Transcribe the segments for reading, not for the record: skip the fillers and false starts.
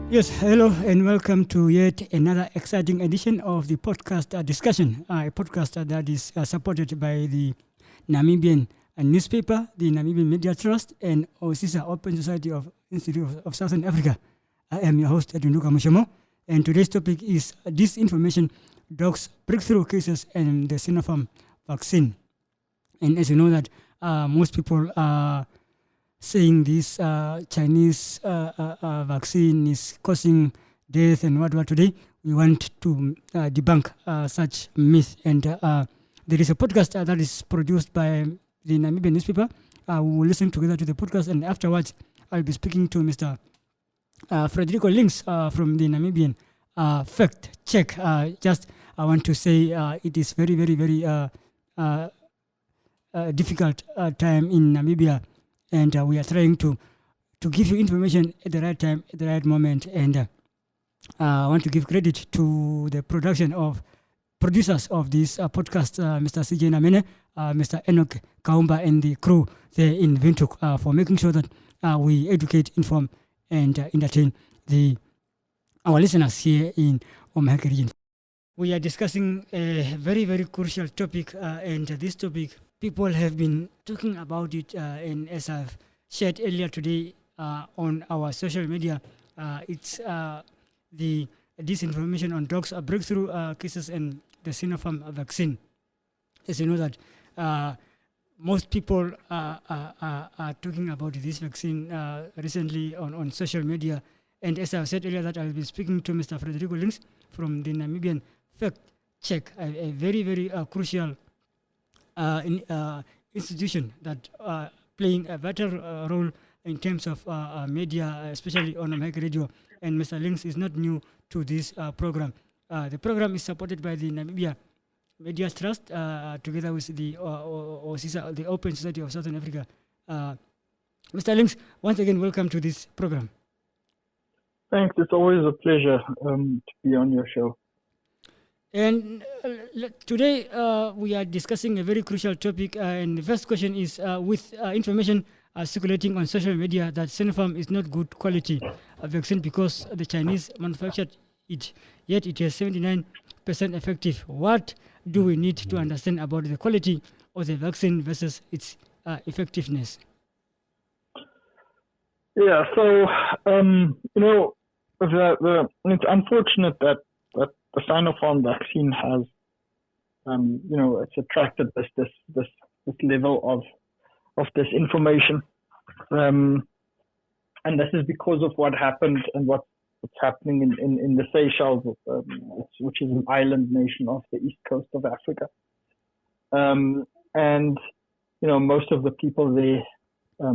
Yes, hello and welcome to yet another exciting edition of the podcast discussion, a podcast that is supported by the Namibian newspaper, the Namibian Media Trust, and OSISA Open Society of Institute of Southern Africa. I am your host, Edwin Mushomo, and today's topic is disinformation, dogs, breakthrough cases, and the Sinopharm vaccine. And as you know that most people are saying this Chinese vaccine is causing death and what today, we want to debunk such myth. And there is a podcast that is produced by the Namibian newspaper. We will listen together to the podcast, and afterwards I'll be speaking to Mr. Frederico Links from the Namibian Fact Check. I want to say it is very, very, very difficult time in Namibia, and we are trying to give you information at the right time, at the right moment. And I want to give credit to the producers of this podcast, Mr. CJ Namene, Mr. Enoch Kaumba, and the crew there in Windhoek for making sure that we educate, inform, and entertain our listeners here in Omaheke region. We are discussing a very, very crucial topic, and this topic, people have been talking about it, and as I've shared earlier today on our social media, it's the disinformation on dogs, breakthrough cases, and the Sinopharm vaccine. As you know that most people are talking about this vaccine recently on social media. And as I said earlier, that I'll be speaking to Mr. Frederico Links from the Namibian Fact Check, a very, very crucial institution that playing a vital role in terms of media, especially on Omaheke Radio. And Mr. Links is not new to this program. The program is supported by the Namibia Media Trust, together with the OSISA, the Open Society of Southern Africa. Mr. Links, once again, welcome to this program. Thanks. It's always a pleasure to be on your show. And today we are discussing a very crucial topic. And the first question is, with information circulating on social media that Sinopharm is not good quality vaccine because the Chinese manufactured it, yet it is 79% effective. What do we need to understand about the quality of the vaccine versus its effectiveness? Yeah, so it's unfortunate that the Sinopharm vaccine has, it's attracted this level of disinformation, and this is because of what happened and what's happening in the Seychelles, which is an island nation off the east coast of Africa, and most of the people there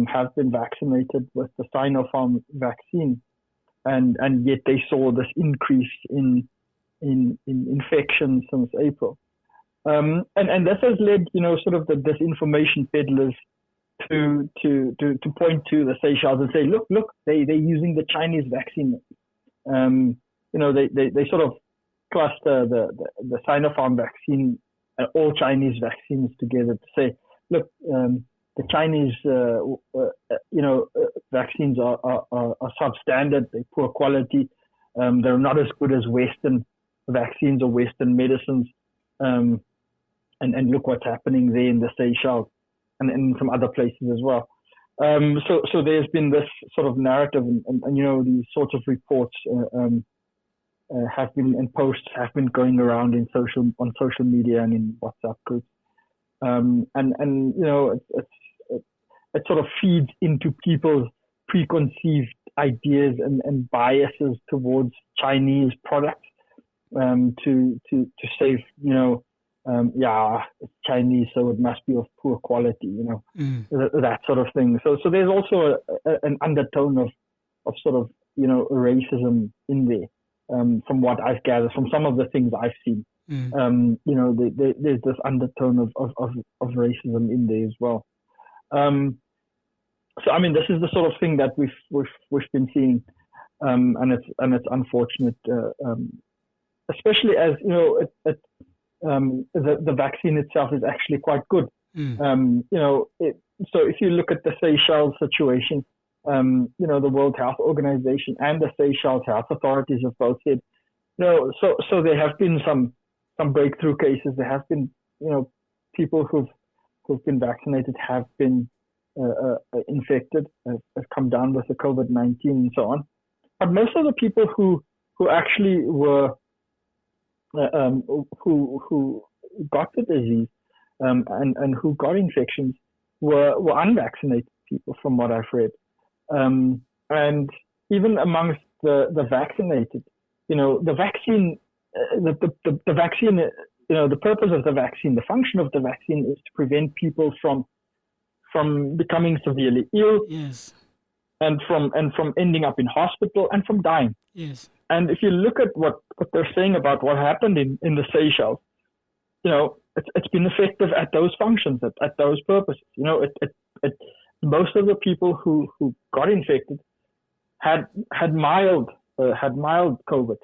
have been vaccinated with the Sinopharm vaccine, and yet they saw this increase in infections since April, and this has led sort of the disinformation peddlers to point to the Seychelles and say, look, they're using the Chinese vaccine. They sort of cluster the Sinopharm vaccine, all Chinese vaccines together to say, look, the Chinese vaccines are substandard, they're poor quality, they're not as good as Western vaccines or Western medicines, and look what's happening there in the Seychelles and in some other places as well. So there's been this sort of narrative, and these sorts of reports have been, and posts have been going around on social media and in WhatsApp groups, it sort of feeds into people's preconceived ideas and biases towards Chinese products, to say, it's Chinese, so it must be of poor quality, that sort of thing. So there's also an undertone of sort of, racism in there, from what I've gathered, from some of the things I've seen. There's this undertone of racism in there as well. So I mean, this is the sort of thing that we've been seeing, and it's unfortunate, especially as the vaccine itself is actually quite good. So if you look at the Seychelles situation, The World Health Organization and the Seychelles health authorities have both said, so there have been some breakthrough cases. There have been, people who've been vaccinated have been infected, have come down with the COVID-19 and so on. But most of the people who actually were who got the disease and who got infections were unvaccinated people, from what I've read. And even amongst the vaccinated, the vaccine, the vaccine, the purpose of the vaccine, the function of the vaccine is to prevent people from becoming severely ill, yes, and from ending up in hospital and from dying. yes. And if you look at what they're saying about what happened in the Seychelles, it's been effective at those functions, at those purposes. Most of the people who got infected had mild COVID,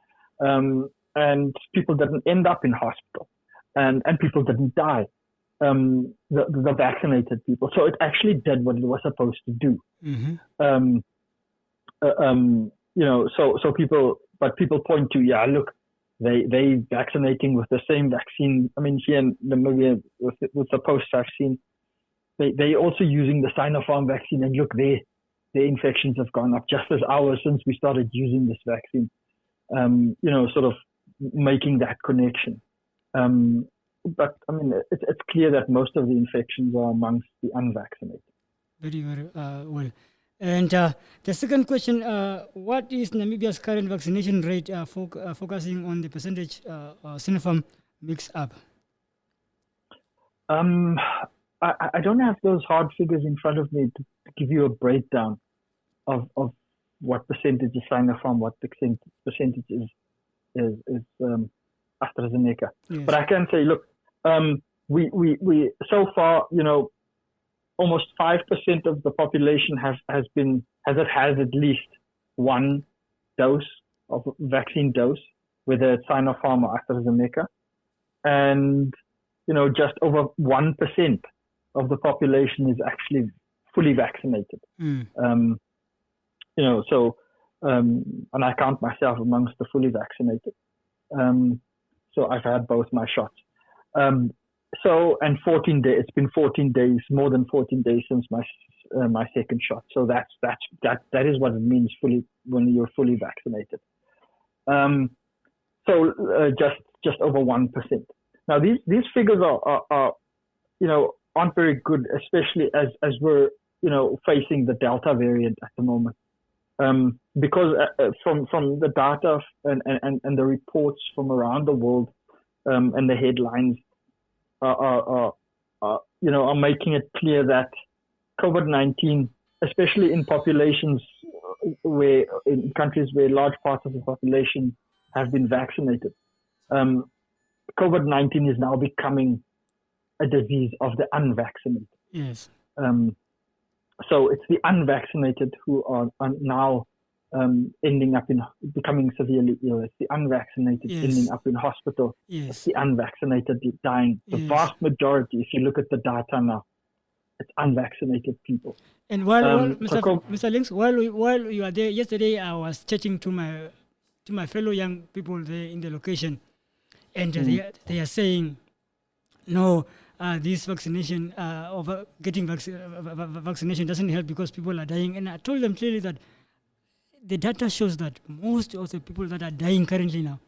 and people didn't end up in hospital, and people didn't die. The vaccinated people, so it actually did what it was supposed to do. Mm-hmm. So people point to, look, they vaccinating with the same vaccine. I mean, here in Namibia with the post vaccine, they also using the Sinopharm vaccine, and look, their infections have gone up just as ours since we started using this vaccine. Sort of making that connection. But I mean, it's clear that most of the infections are amongst the unvaccinated. Very, very well. And the second question, what is Namibia's current vaccination rate, focusing on the percentage Sinopharm mix up? I don't have those hard figures in front of me to give you a breakdown of what percentage is Sinopharm, what percentage is AstraZeneca. Yes. But I can say, look, we so far, almost 5% of the population has had at least one dose of vaccine dose, whether it's Sinopharm or AstraZeneca, and just over 1% of the population is actually fully vaccinated. And I count myself amongst the fully vaccinated. So I've had both my shots. And 14 days. It's been 14 days, more than 14 days since my second shot. So that is what it means when you're fully vaccinated. Just over 1%. Now these figures are aren't very good, especially as we're facing the Delta variant at the moment. Because from the data and the reports from around the world, and the headlines are making it clear that COVID-19, especially in populations in countries where large parts of the population have been vaccinated, COVID-19 is now becoming a disease of the unvaccinated. Yes. So it's the unvaccinated who are now ending up becoming severely ill. It's the unvaccinated ending up in hospital. Yes. It's the unvaccinated dying. The vast majority, if you look at the data now, it's unvaccinated people. And while Mr. Links, while you are there yesterday, I was chatting to my fellow young people there in the location, and they are saying, no, this vaccination getting vaccination doesn't help because people are dying. And I told them clearly that the data shows that most of the people that are dying currently now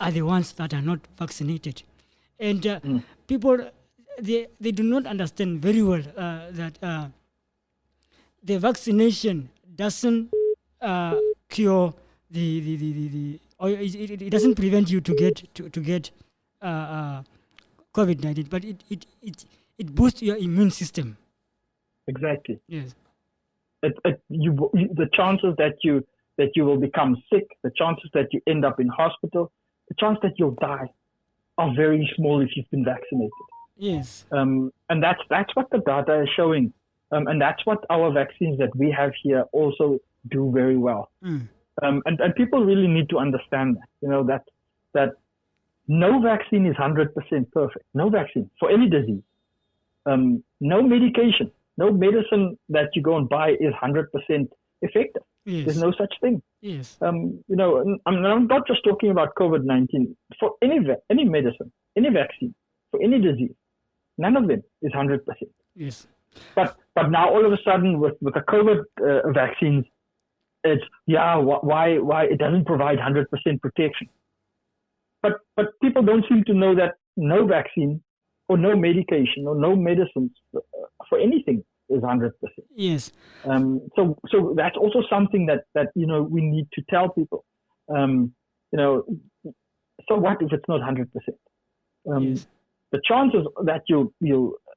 are the ones that are not vaccinated. And people, they do not understand very well that the vaccination doesn't cure or it doesn't prevent you to get COVID-19, but it boosts your immune system. Exactly. Yes. The chances that you will become sick, the chances that you end up in hospital, the chance that you'll die are very small if you've been vaccinated. Yes. And that's what the data is showing. And that's what our vaccines that we have here also do very well. And people really need to understand that, that no vaccine is 100% perfect. No vaccine for any disease. No medication, no medicine that you go and buy is 100% effective. Yes. There's no such thing. Yes. I'm not just talking about COVID-19. For any medicine, any vaccine, for any disease, none of them is 100%. Yes. But now all of a sudden with the COVID vaccines, it's why it doesn't provide 100% protection. But people don't seem to know that no vaccine or no medication or no medicines for anything is 100%. Yes. So that's also something that we need to tell people. So what if it's not 100%? Yes. The chances that you'll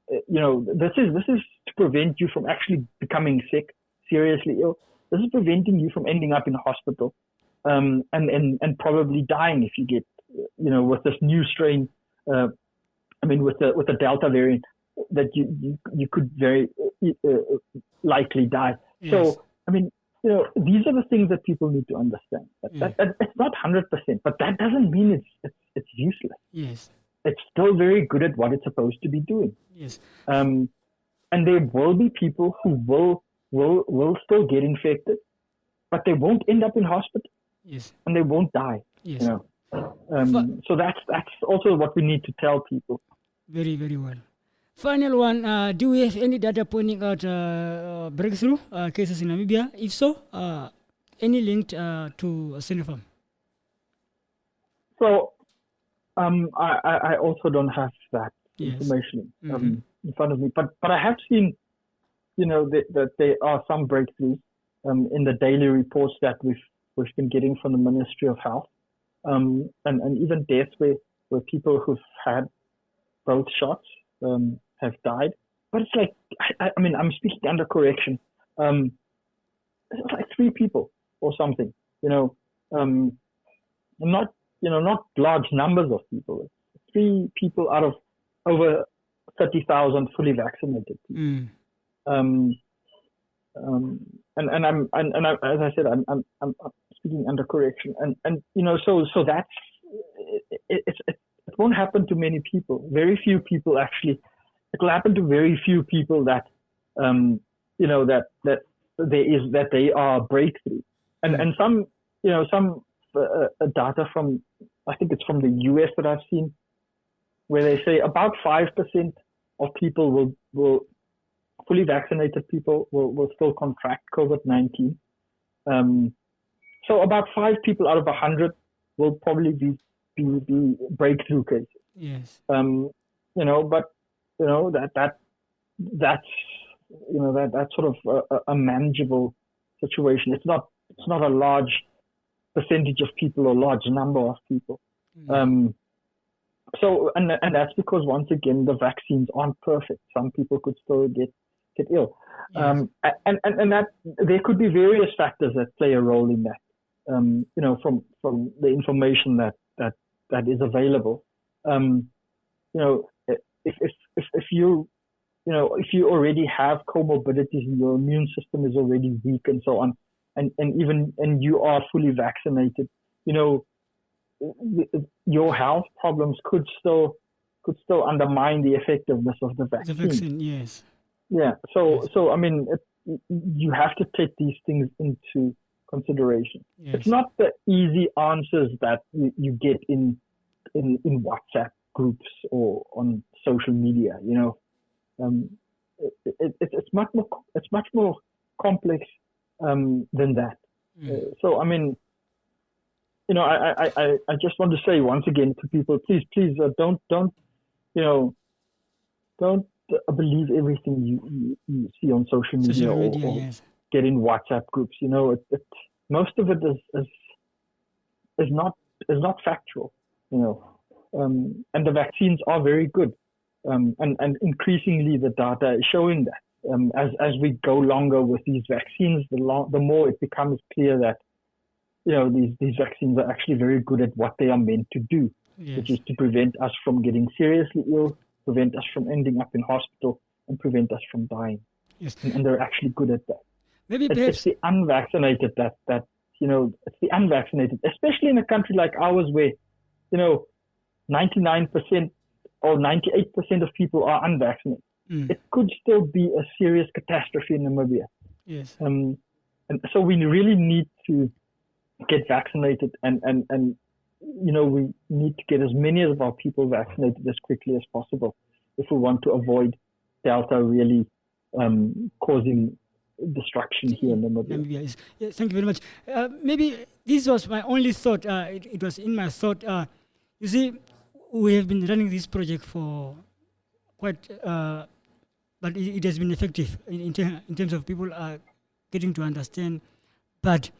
this is to prevent you from actually becoming sick, seriously ill. This is preventing you from ending up in a hospital, and probably dying if you get with this new strain. With the Delta variant, that you could very likely die. Yes. So these are the things that people need to understand. That it's not 100%, but that doesn't mean it's useless. Yes. It's still very good at what it's supposed to be doing. Yes. And there will be people who will still get infected, but they won't end up in hospital. Yes. And they won't die. Yes. So that's also what we need to tell people. Very, very well. Final one, do we have any data pointing out breakthrough cases in Namibia? If so, any linked to Sinopharm? So I also don't have that information in front of me, but I have seen, that there are some breakthroughs in the daily reports that we've been getting from the Ministry of Health, and even deaths where people who've had both shots have died. But it's like, I'm speaking under correction. It's like 3 people or something, not large numbers of people. 3 people out of over 30,000 fully vaccinated people. And I'm as I said, I'm speaking under correction, and so that's it won't happen to many people. Very few people actually. It will happen to very few people that that they are breakthrough, and some data from, I think it's from the US that I've seen, where they say about 5% of people will fully vaccinated people will still contract COVID-19. So about 5 people out of 100 will probably be breakthrough cases. Yes. That's sort of a manageable situation. It's not a large percentage of people or large number of people. So that's because, once again, the vaccines aren't perfect. Some people could still get ill. Yes. And that there could be various factors that play a role in that. From the information that is available. If you already have comorbidities and your immune system is already weak and so on, and you are fully vaccinated, your health problems could still undermine the effectiveness of the vaccine. The vaccine, yes. Yeah. So you have to take these things into consideration. Yes. It's not the easy answers that you get in WhatsApp groups or on social media. It's much more complex than that. So I just want to say once again to people, please don't believe everything you see on social media, or yes. get in WhatsApp groups. Most of it is not factual. And the vaccines are very good, and increasingly the data is showing that. As we go longer with these vaccines, the more it becomes clear that these vaccines are actually very good at what they are meant to do, Yes. which is to prevent us from getting seriously ill, prevent us from ending up in hospital, and prevent us from dying. Yes. And they're actually good at that. Maybe It's perhaps the unvaccinated it's the unvaccinated, especially in a country like ours where 99% or 98% of people are unvaccinated. It could still be a serious catastrophe in Namibia. yes. so we really need to get vaccinated, and we need to get as many of our people vaccinated as quickly as possible if we want to avoid Delta really causing destruction here in Namibia. Yes. Yeah, thank you very much. Maybe this was my only thought. It was in my thought. You see, we have been running this project for quite, but it has been effective in terms of people getting to understand. But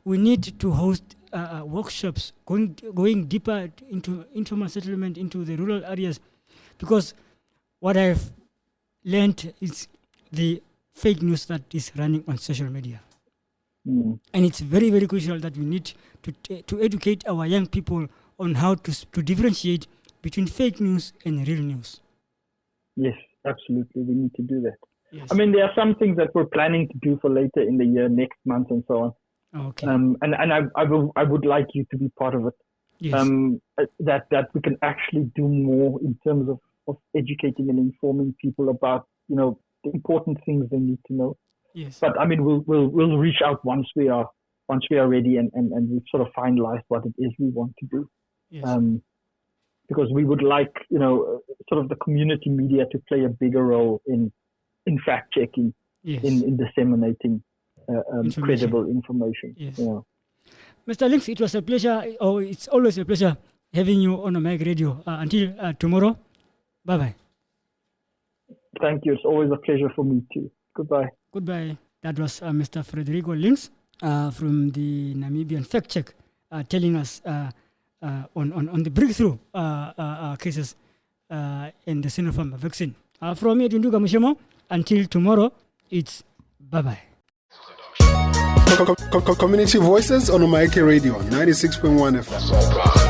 we need to host workshops going deeper into informal settlement, into the rural areas, because what I've learned is the fake news that is running on social media. And it's very, very crucial that we need to educate our young people on how to differentiate between fake news and real news. Yes, absolutely. We need to do that. Yes. I mean, there are some things that we're planning to do for later in the year, next month and so on. Okay. And I would like you to be part of it. Yes. That we can actually do more in terms of educating and informing people about, the important things they need to know. Yes. But I mean, we'll reach out once we are ready and we've sort of finalized what it is we want to do. Yes. Because we would like, sort of the community media to play a bigger role in fact checking, yes. in disseminating credible information. Yes. Yeah. Mr. Links, it was a pleasure. It's always a pleasure having you on Omaheke Radio. Until tomorrow, bye-bye. Thank you. It's always a pleasure for me too. Goodbye. Goodbye. That was Mr. Frederico Links from the Namibian Fact Check, telling us on the breakthrough cases in the Sinopharm vaccine. From me, Tunduka Mushemo, until tomorrow, it's bye-bye. Community Voices on Omaheke Radio 96.1 FM.